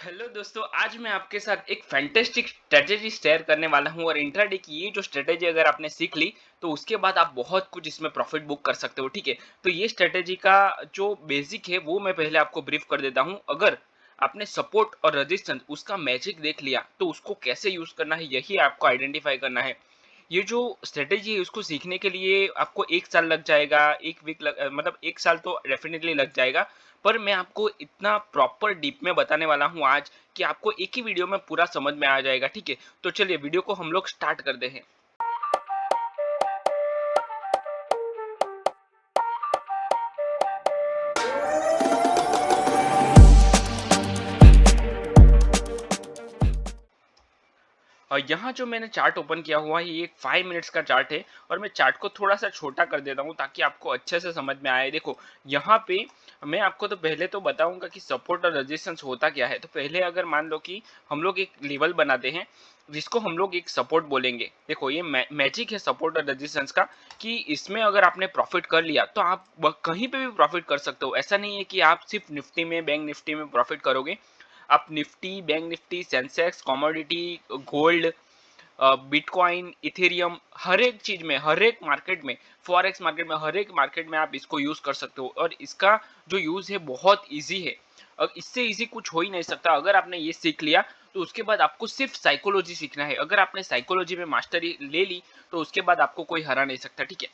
Hello दोस्तों, आज मैं आपके साथ एक फैंटास्टिक स्ट्रैटेजी शेयर करने वाला हूँ और इंट्राडे की ये जो स्ट्रैटेजी अगर आपने सीख ली तो उसके बाद आप बहुत कुछ इसमें प्रॉफिट बुक कर सकते हो। ठीक है, तो ये स्ट्रैटेजी का जो बेसिक है वो मैं पहले आपको ब्रीफ कर देता हूँ। अगर आपने सपोर्ट और रेजिस्टेंस उसका मैजिक देख लिया तो उसको कैसे यूज करना है यही आपको आइडेंटिफाई करना है। ये जो स्ट्रेटेजी है उसको सीखने के लिए आपको 1 साल लग जाएगा, 1 वीक मतलब 1 साल तो डेफिनिटली लग जाएगा। पर मैं आपको इतना प्रॉपर डीप में बताने वाला हूँ आज कि आपको एक ही वीडियो में पूरा समझ में आ जाएगा। ठीक है? तो चलिए वीडियो को हम लोग स्टार्ट करते हैं। और यहाँ जो मैंने चार्ट ओपन किया हुआ है ये एक 5 मिनट्स का चार्ट है और मैं चार्ट को थोड़ा सा छोटा कर देता हूँ ताकि आपको अच्छे से समझ में आए। देखो, यहाँ पे मैं आपको तो पहले तो बताऊंगा कि सपोर्ट और रेजिस्टेंस होता क्या है। तो पहले अगर मान लो कि हम लोग एक लेवल बनाते हैं जिसको हम लोग एक सपोर्ट बोलेंगे। देखो, ये मैजिक है सपोर्ट और रेजिस्टेंस का कि इसमें अगर आपने प्रॉफिट कर लिया तो आप कहीं पे भी प्रॉफिट कर सकते हो। ऐसा नहीं है कि आप सिर्फ निफ्टी में, बैंक निफ्टी में प्रॉफिट करोगे। आप Nifty, bank Nifty, Sensex, commodity, gold, bitcoin, Ethereum, हर एक चीज में, हर एक मार्केट में, फॉरेक्स मार्केट में, हर एक मार्केट में आप इसको यूज कर सकते हो और इसका जो यूज है बहुत इजी है। अब इससे इजी कुछ हो ही नहीं सकता। अगर आपने ये सीख लिया तो उसके बाद आपको सिर्फ साइकोलॉजी सीखना है। अगर आपने साइकोलॉजी में मास्टरी ले ली तो उसके बाद आपको कोई हरा नहीं सकता। ठीक है,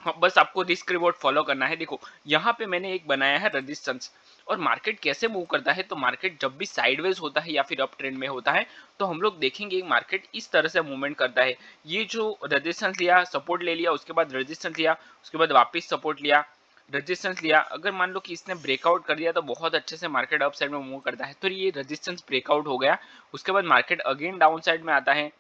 हाँ, बस आपको रिस्क रिवॉर्ड फॉलो करना है। देखो, यहाँ पे मैंने एक बनाया है रेजिस्टेंस। और मार्केट कैसे मूव करता है, तो मार्केट जब भी साइडवेज होता है या फिर अप ट्रेंड में होता है तो हम लोग देखेंगे मार्केट इस तरह से मूवमेंट करता है। ये जो रेजिस्टेंस लिया, सपोर्ट ले लिया, उसके बाद रेजिस्टेंस लिया, उसके बाद वापस सपोर्ट लिया, रेजिस्टेंस लिया। अगर मान लो कि इसने ब्रेकआउट कर दिया तो बहुत अच्छे से मार्केट अप साइड में मूव करता है। तो ये रेजिस्टेंस ब्रेकआउट हो गया, उसके बाद मार्केट अगेन डाउन साइड में आता है।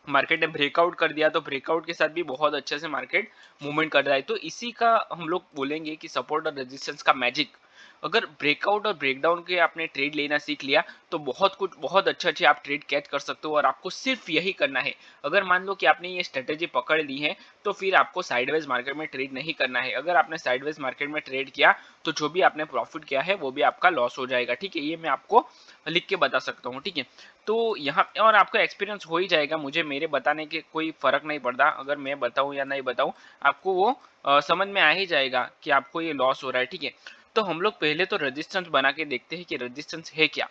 मार्केट ने ब्रेकआउट कर दिया तो ब्रेकआउट के साथ भी बहुत अच्छे से मार्केट मूवमेंट कर रहा है। तो इसी का हम लोग बोलेंगे कि सपोर्ट और रेजिस्टेंस का मैजिक। अगर ब्रेकआउट और ब्रेकडाउन के आपने ट्रेड लेना सीख लिया तो बहुत कुछ, बहुत अच्छे अच्छे आप ट्रेड कैच कर सकते हो और आपको सिर्फ यही करना है। अगर मान लो कि आपने ये स्ट्रेटेजी पकड़ ली है तो फिर आपको साइडवेज मार्केट में ट्रेड नहीं करना है। अगर आपने साइडवेज मार्केट में ट्रेड किया तो जो भी आपने प्रॉफिट किया है वो भी आपका लॉस हो जाएगा। ठीक है, ये मैं आपको लिख के बता सकता हूँ। ठीक है, तो यहाँ पे और आपका एक्सपीरियंस हो ही जाएगा। मुझे मेरे बताने के कोई फर्क नहीं पड़ता, अगर मैं बताऊं या नहीं बताऊं आपको वो समझ में आ ही जाएगा कि आपको ये लॉस हो रहा है। ठीक है, तो हम लोग पहले तो रेजिस्टेंस बना के देखते हैं कि रेजिस्टेंस है क्या।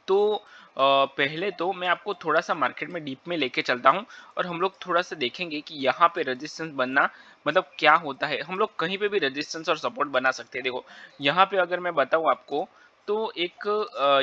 तो पहले तो मैं आपको थोड़ा सा मार्केट में डीप में लेके चलता हूँ और हम लोग थोड़ा सा देखेंगे कि यहाँ पे रेजिस्टेंस बनना मतलब क्या होता है। हम लोग कहीं पे भी रेजिस्टेंस और सपोर्ट बना सकते हैं। देखो, यहाँ पे अगर मैं बताऊँ आपको तो एक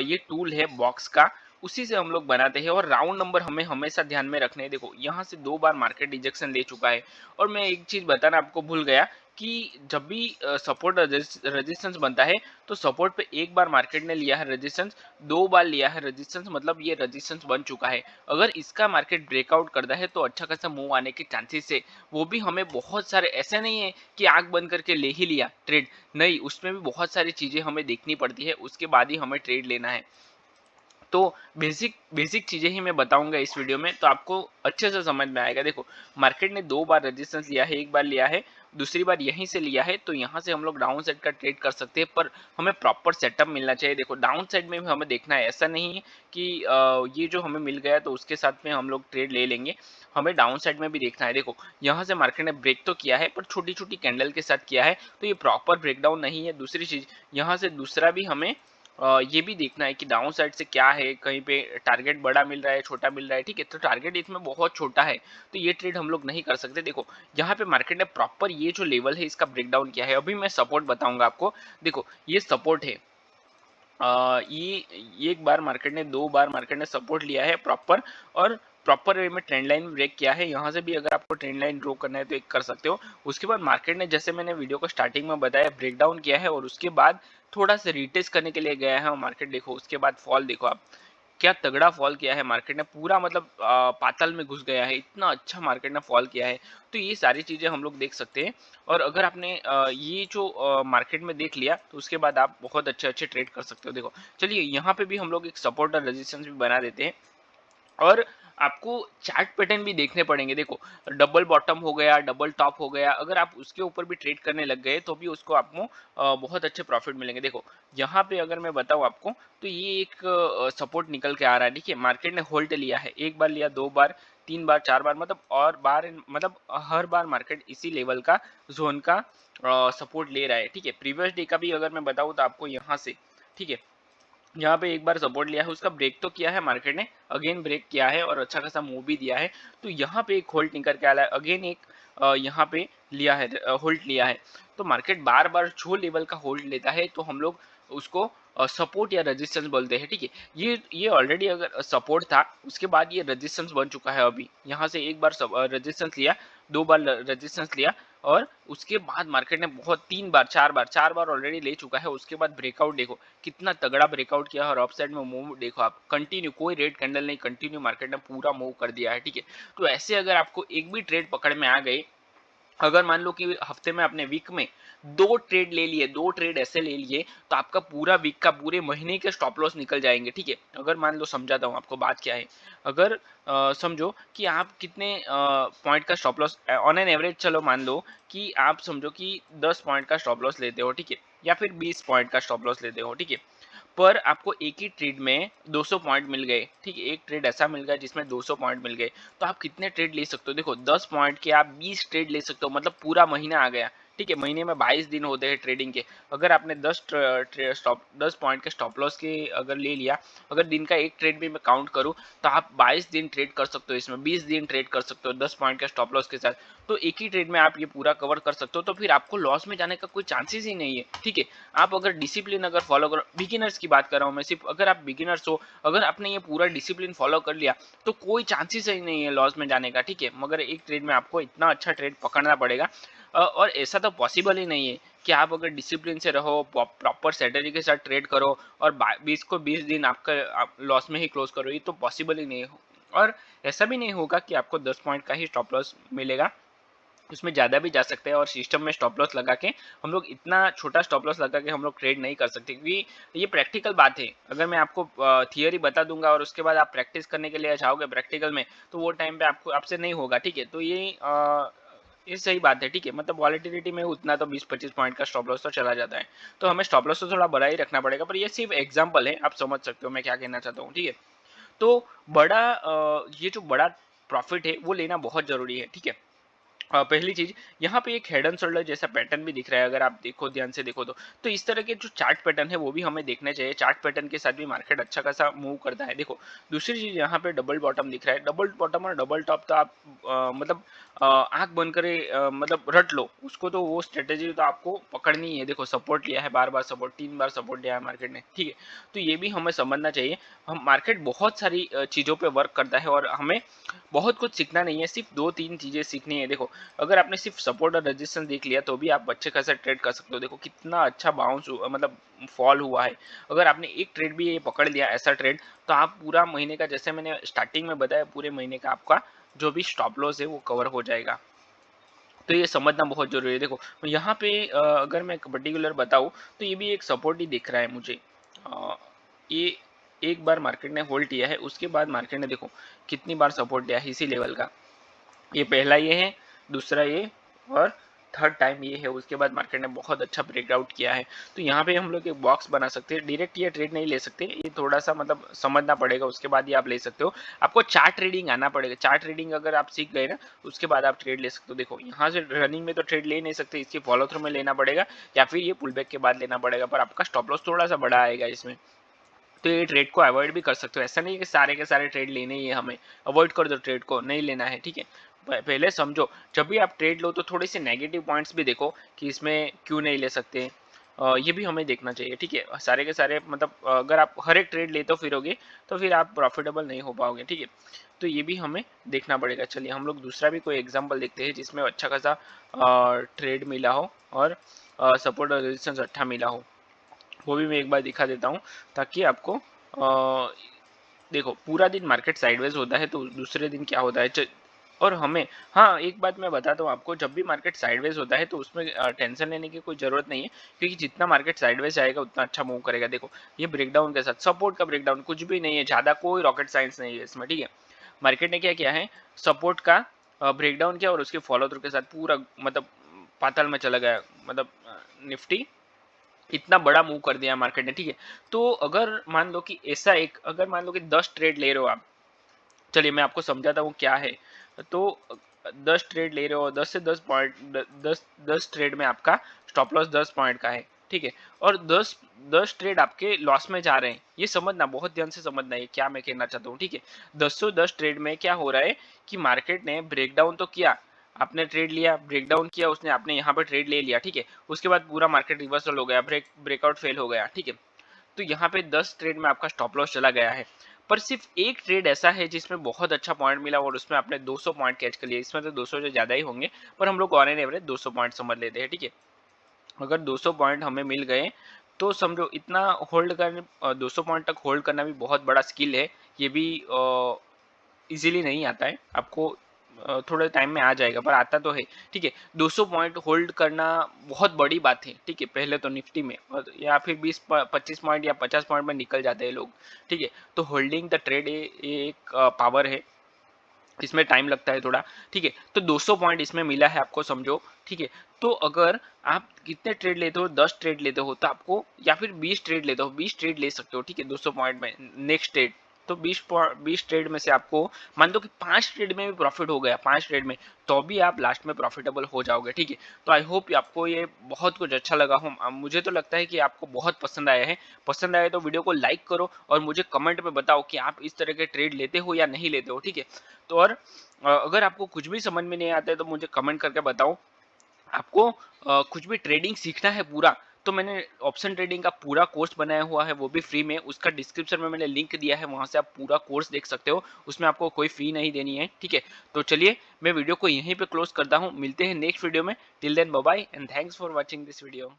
ये टूल है बॉक्स का, उसी से हम लोग बनाते हैं और राउंड नंबर हमें हमेशा ध्यान में रखने हैं। देखो, यहाँ से 2 बार मार्केट रिजेक्शन ले चुका है और मैं एक चीज बताना आपको भूल गया कि जब भी सपोर्ट रेजिस्टेंस बनता है तो सपोर्ट पे एक बार मार्केट ने लिया है रेजिस्टेंस, 2 बार लिया है रेजिस्टेंस, मतलब ये रेजिस्टेंस बन चुका है। अगर इसका मार्केट ब्रेकआउट करता है तो अच्छा खासा मूव आने के चांसेस है। वो भी हमें बहुत सारे, ऐसे नहीं है कि आंख बंद करके ले ही लिया ट्रेड, नहीं, उसमें भी बहुत सारी चीजें हमें देखनी पड़ती है, उसके बाद ही हमें ट्रेड लेना है। तो बेसिक बेसिक चीजें ही मैं बताऊंगा इस वीडियो में तो आपको अच्छे से समझ में आएगा। देखो, मार्केट ने 2 बार रेजिस्टेंस लिया है, एक बार लिया है, दूसरी बार यहीं से लिया है, तो यहाँ से हम लोग डाउन साइड का ट्रेड कर सकते हैं। पर हमें प्रॉपर सेटअप मिलना चाहिए। देखो, डाउन साइड में भी हमें देखना है, ऐसा नहीं है कि ये जो हमें मिल गया तो उसके साथ में हम लोग ट्रेड ले लेंगे। हमें डाउन साइड में भी देखना है। देखो, यहाँ से मार्केट ने ब्रेक तो किया है पर छोटी छोटी कैंडल के साथ किया है, तो ये प्रॉपर ब्रेकडाउन नहीं है। दूसरी चीज, यहाँ से दूसरा भी हमें ये भी देखना है कि डाउन साइड से क्या है, कहीं पे टारगेट बड़ा मिल रहा है, छोटा मिल रहा है। ठीक है, तो टारगेट इसमें बहुत छोटा है तो ये ट्रेड हम लोग नहीं कर सकते। देखो, यहाँ पे मार्केट ने प्रॉपर ये जो लेवल है इसका ब्रेकडाउन किया है। अभी मैं सपोर्ट बताऊंगा आपको। देखो, ये सपोर्ट है। ये एक बार मार्केट ने, 2 बार मार्केट ने सपोर्ट लिया है प्रॉपर और प्रॉपर वे में ट्रेंड लाइन ब्रेक किया है। यहाँ से भी अगर आपको ट्रेंड लाइन ड्रॉ करना है तो एक कर सकते हो। उसके बाद मार्केट ने, जैसे मैंने वीडियो को स्टार्टिंग में बताया, ब्रेकडाउन किया है और उसके बाद थोड़ा सा रिटेस्ट करने के लिए गया है और मार्केट देखो उसके बाद फॉल देखो आप, क्या तगड़ा फॉल किया है मार्केट ने, पूरा मतलब पाताल में घुस गया है, इतना अच्छा मार्केट ने फॉल किया है। तो ये सारी चीजें हम लोग देख सकते हैं। और अगर आपने ये जो मार्केट में देख लिया तो उसके बाद आप बहुत अच्छे अच्छे ट्रेड कर सकते हो। देखो, चलिए यहाँ पे भी हम लोग एक सपोर्ट और रेजिस्टेंस भी बना देते हैं और आपको चार्ट पैटर्न भी देखने पड़ेंगे। देखो, डबल बॉटम हो गया, डबल टॉप हो गया, अगर आप उसके ऊपर भी ट्रेड करने लग गए तो भी उसको आपको बहुत अच्छे प्रॉफिट मिलेंगे। देखो, यहाँ पे अगर मैं बताऊँ आपको, तो ये एक सपोर्ट निकल के आ रहा है। ठीक है, मार्केट ने होल्ड लिया है, एक बार लिया, दो बार, तीन बार, चार बार, मतलब और बार, मतलब हर बार मार्केट इसी लेवल का, जोन का सपोर्ट ले रहा है। ठीक है, प्रीवियस डे का भी अगर मैं बताऊँ तो आपको यहाँ से, ठीक है, यहाँ पे एक बार सपोर्ट लिया है, उसका ब्रेक तो किया है मार्केट ने, अगेन ब्रेक किया है और अच्छा खासा मूव भी दिया है। तो यहाँ पे एक होल्ड निकल के आया है, अगेन एक यहाँ पे लिया है, होल्ड लिया है। तो मार्केट बार बार जो लेवल का होल्ड लेता है तो हम लोग उसको सपोर्ट या रेजिस्टेंस बोलते हैं। ठीक है, ये ऑलरेडी अगर सपोर्ट था, उसके बाद ये रेजिस्टेंस बन चुका है। अभी यहाँ से एक बार रेजिस्टेंस लिया, दो बार रेजिस्टेंस लिया, और उसके बाद मार्केट ने बहुत तीन बार, चार बार ऑलरेडी ले चुका है। उसके बाद ब्रेकआउट देखो, कितना तगड़ा ब्रेकआउट किया है, और अपसाइड में मूव देखो आप, कंटिन्यू, कोई रेड कैंडल नहीं, कंटिन्यू मार्केट ने पूरा मूव कर दिया है। ठीक है, तो ऐसे अगर आपको एक भी ट्रेड पकड़ में आ गई, अगर मान लो कि हफ्ते में आपने वीक में दो ट्रेड ले लिए, दो ट्रेड ऐसे ले लिए, तो आपका पूरा वीक का, पूरे महीने के स्टॉप लॉस निकल जाएंगे। ठीक है, अगर मान लो, समझाता हूँ आपको बात क्या है। अगर समझो कि आप कितने पॉइंट का stop loss on an average, चलो मान लो कि आप समझो कि 10 पॉइंट का स्टॉप लॉस लेते हो। ठीक है, या फिर 20 पॉइंट का स्टॉप लॉस लेते हो। ठीक है, पर आपको एक ही ट्रेड में 200 पॉइंट मिल गए। ठीक है, एक ट्रेड ऐसा मिल गया जिसमें 200 पॉइंट मिल गए, तो आप कितने ट्रेड ले सकते हो? देखो, 10 पॉइंट के आप 20 ट्रेड ले सकते हो, मतलब पूरा महीना आ गया। ठीक है, महीने में 22 दिन होते हैं ट्रेडिंग के। अगर आपने 10 पॉइंट के स्टॉप लॉस के अगर ले लिया, अगर दिन का एक ट्रेड भी मैं काउंट करूँ, तो आप 22 दिन ट्रेड कर सकते हो, इसमें 20 दिन ट्रेड कर सकते हो 10 पॉइंट के स्टॉप लॉस के साथ। तो एक ही ट्रेड में आप ये पूरा कवर कर सकते हो, तो फिर आपको लॉस में जाने का कोई चांसेस ही नहीं है। ठीक है, आप अगर डिसिप्लिन अगर फॉलो करो, बिगिनर्स की बात कर रहा हूँ मैं सिर्फ, अगर आप बिगिनर्स हो, अगर आपने ये पूरा डिसिप्लिन फॉलो कर लिया, तो कोई चांसेस ही नहीं है लॉस में जाने का। ठीक है, मगर एक ट्रेड में आपको इतना अच्छा ट्रेड पकड़ना पड़ेगा, और ऐसा तो पॉसिबल ही नहीं है कि आप अगर डिसिप्लिन से रहो, प्रॉपर स्ट्रेटेजी के साथ ट्रेड करो, और 20 दिन आपका आप लॉस में ही क्लोज करो, ये तो पॉसिबल ही नहीं हो। और ऐसा भी नहीं होगा कि आपको 10 पॉइंट का ही स्टॉप लॉस मिलेगा, उसमें ज़्यादा भी जा सकते हैं। और सिस्टम में स्टॉप लॉस लगा के हम लोग, इतना छोटा स्टॉप लॉस लगा के हम लोग ट्रेड नहीं कर सकते, क्योंकि ये प्रैक्टिकल बात है। अगर मैं आपको थियरी बता दूंगा और उसके बाद आप प्रैक्टिस करने के लिए जाओगे प्रैक्टिकल में, तो वो टाइम पे आपको, आपसे नहीं होगा। ठीक है, तो ये सही बात है। ठीक है, मतलब वॉलेटिलिटी में उतना तो 20-25 पॉइंट का स्टॉप लॉस तो चला जाता है, तो हमें स्टॉप लॉस तो थोड़ा बड़ा ही रखना पड़ेगा। पर ये सिर्फ एग्जाम्पल है, आप समझ सकते हो मैं क्या कहना चाहता हूँ। ठीक है, तो ये जो बड़ा प्रॉफिट है वो लेना बहुत जरूरी है। ठीक है, पहली चीज, यहाँ पे एक हेड एंड शोल्डर जैसा पैटर्न भी दिख रहा है, अगर आप देखो, ध्यान से देखो तो इस तरह के जो चार्ट पैटर्न है वो भी हमें देखने चाहिए। चार्ट पैटर्न के साथ भी मार्केट अच्छा खासा मूव करता है। देखो, दूसरी चीज, यहाँ पे डबल बॉटम दिख रहा है, डबल बॉटम और डबल टॉप तो आप मतलब आंख बंद करे, मतलब रट लो उसको, तो वो स्ट्रेटेजी तो आपको पकड़नी है। देखो, सपोर्ट लिया है, बार बार सपोर्ट, तीन बार सपोर्ट लिया है मार्केट ने। ठीक है, तो ये भी हमें समझना चाहिए। हम, मार्केट बहुत सारी चीजों पे वर्क करता है, और हमें बहुत कुछ सीखना नहीं है, सिर्फ दो तीन चीजें सीखनी है। देखो, अगर आपने सिर्फ सपोर्ट और रेजिस्टेंस देख लिया तो भी आप अच्छे खासा ट्रेड कर सकते हो। देखो, कितना अच्छा बाउंस, मतलब फॉल हुआ है। अगर आपने एक ट्रेड भी ये पकड़ लिया, ऐसा ट्रेड, तो आप पूरा महीने का, जैसे मैंने स्टार्टिंग में बताया, पूरे महीने का आपका जो भी स्टॉप लॉस है वो कवर हो जाएगा। तो ये समझना बहुत जरूरी है। देखो, यहाँ पे अगर मैं पर्टिकुलर बताऊँ, तो ये भी एक सपोर्ट ही दिख रहा है मुझे। ये एक बार मार्केट ने होल्ड किया है, उसके बाद मार्केट ने देखो कितनी बार सपोर्ट दिया है इसी लेवल का। ये पहला ये है, दूसरा ये, और थर्ड टाइम ये है। उसके बाद मार्केट ने बहुत अच्छा ब्रेकआउट किया है। तो यहाँ पे हम लोग एक बॉक्स बना सकते हैं। डायरेक्ट ये ट्रेड नहीं ले सकते, ये थोड़ा सा मतलब समझना पड़ेगा, उसके बाद ही आप ले सकते हो। आपको चार्ट ट्रेडिंग आना पड़ेगा। चार्ट ट्रेडिंग अगर आप सीख गए ना, उसके बाद आप ट्रेड ले सकते हो। देखो, यहाँ से रनिंग में तो ट्रेड ले नहीं सकते, इसके फॉलो थ्रू में लेना पड़ेगा, या फिर ये पुल बैक के बाद लेना पड़ेगा, पर आपका स्टॉप लॉस थोड़ा सा बड़ा आएगा इसमें। तो ये ट्रेड को अवॉइड भी कर सकते हो। ऐसा नहीं है कि सारे के सारे ट्रेड लेने ही है, हमें अवॉइड कर दो, ट्रेड को नहीं लेना है। ठीक है, पहले समझो, जब भी आप ट्रेड लो तो थोड़े से नेगेटिव पॉइंट्स भी देखो कि इसमें क्यों नहीं ले सकते, ये भी हमें देखना चाहिए। ठीक है, सारे के सारे, मतलब अगर आप हर एक ट्रेड लेते फिरोगे तो फिर आप प्रॉफिटेबल नहीं हो पाओगे। ठीक है, तो ये भी हमें देखना पड़ेगा। चलिए, हम लोग दूसरा भी कोई एग्जाम्पल देखते हैं जिसमें अच्छा खासा ट्रेड मिला हो, और सपोर्ट और रेजिस्टेंस अच्छा मिला हो। वो भी मैं एक बार दिखा देता हूँ, ताकि आपको देखो, पूरा दिन मार्केट साइडवेज होता है, तो दूसरे दिन क्या होता है, और हमें, हाँ, एक बात मैं बताता हूँ आपको, जब भी मार्केट साइडवेज होता है तो उसमें टेंशन लेने की कोई ज़रूरत नहीं है, क्योंकि जितना मार्केट साइडवेज आएगा उतना अच्छा मूव करेगा। देखो, ये ब्रेकडाउन के साथ, सपोर्ट का ब्रेकडाउन कुछ भी नहीं है, ज़्यादा कोई रॉकेट साइंस नहीं है इसमें। ठीक है, मार्केट ने क्या किया है, सपोर्ट का ब्रेकडाउन किया और उसके फॉलो थ्रू के साथ पूरा मतलब पाताल में चला गया, मतलब निफ्टी इतना बड़ा मूव कर दिया मार्केट ने, ठीक है। तो अगर मान लो कि ऐसा एक, अगर मान लो कि 10 ट्रेड ले रहे हो आप, चलिए मैं आपको समझाता हूँ क्या है। तो 10 ट्रेड ले रहे हो, 10 से 10 पॉइंट, 10 ट्रेड में आपका स्टॉप लॉस 10 पॉइंट का है, ठीक है। और 10 ट्रेड आपके लॉस में जा रहे हैं, ये समझना, बहुत ध्यान से समझना है क्या मैं कहना चाहता हूँ, ठीक है। 10 ट्रेड में क्या हो रहा है कि मार्केट ने ब्रेकडाउन तो किया, आपने ट्रेड लिया, ब्रेकडाउन किया उसने, आपने यहाँ पर ट्रेड ले लिया, ठीक है। उसके बाद पूरा मार्केट रिवर्सल हो गया, ब्रेकआउट फेल हो गया, ठीक है। तो यहाँ पे 10 ट्रेड में आपका स्टॉप लॉस चला गया है, पर सिर्फ एक ट्रेड ऐसा है जिसमें बहुत अच्छा पॉइंट मिला और उसमें आपने 200 पॉइंट कैच कर लिया। इसमें तो 200 से ज्यादा ही होंगे, पर हम लोग ऑन एन एवरेज 200 पॉइंट समझ लेते हैं, ठीक है। अगर 200 पॉइंट हमें मिल गए तो समझो इतना होल्ड करने, 200 पॉइंट तक होल्ड करना भी बहुत बड़ा स्किल है, ये भी इजीली नहीं आता है आपको, थोड़े टाइम में आ जाएगा, पर आता तो है, ठीक है। 200 पॉइंट होल्ड करना बहुत बड़ी बात है, ठीक है, पहले तो निफ्टी में, और या फिर 20-25 पॉइंट या 50 पॉइंट में निकल जाते हैं लोग, ठीक है। तो होल्डिंग द ट्रेड एक पावर है, इसमें टाइम लगता है थोड़ा, ठीक है। तो 200 पॉइंट इसमें मिला है आपको, समझो, ठीक है। तो अगर आप कितने ट्रेड लेते हो, 10 ट्रेड लेते हो तो आपको, या फिर 20 ट्रेड लेते हो, 20 ट्रेड ले सकते हो, ठीक है, 200 पॉइंट में नेक्स्ट ट्रेड। तो 20 ट्रेड में से आपको मान दो कि 5 ट्रेड में भी प्रॉफिट हो गया, 5 ट्रेड में, तो भी आप लास्ट में प्रॉफिटेबल हो जाओगे, ठीक है। तो आई होप आपको ये बहुत कुछ अच्छा लगा हो, मुझे तो लगता है कि आपको बहुत पसंद आया है। पसंद आया तो वीडियो को लाइक करो और मुझे कमेंट में बताओ कि आप इस तरह के ट्रेड लेते हो या नहीं लेते हो, ठीक है। तो और अगर आपको कुछ भी समझ में नहीं आता है तो मुझे कमेंट करके बताओ। आपको कुछ भी ट्रेडिंग सीखना है पूरा, तो मैंने ऑप्शन ट्रेडिंग का पूरा कोर्स बनाया हुआ है, वो भी फ्री में, उसका डिस्क्रिप्शन में मैंने लिंक दिया है, वहां से आप पूरा कोर्स देख सकते हो, उसमें आपको कोई फी नहीं देनी है, ठीक है। तो चलिए मैं वीडियो को यहीं पे क्लोज करता हूँ, मिलते हैं नेक्स्ट वीडियो में। Till then bye bye and thanks for watching this video.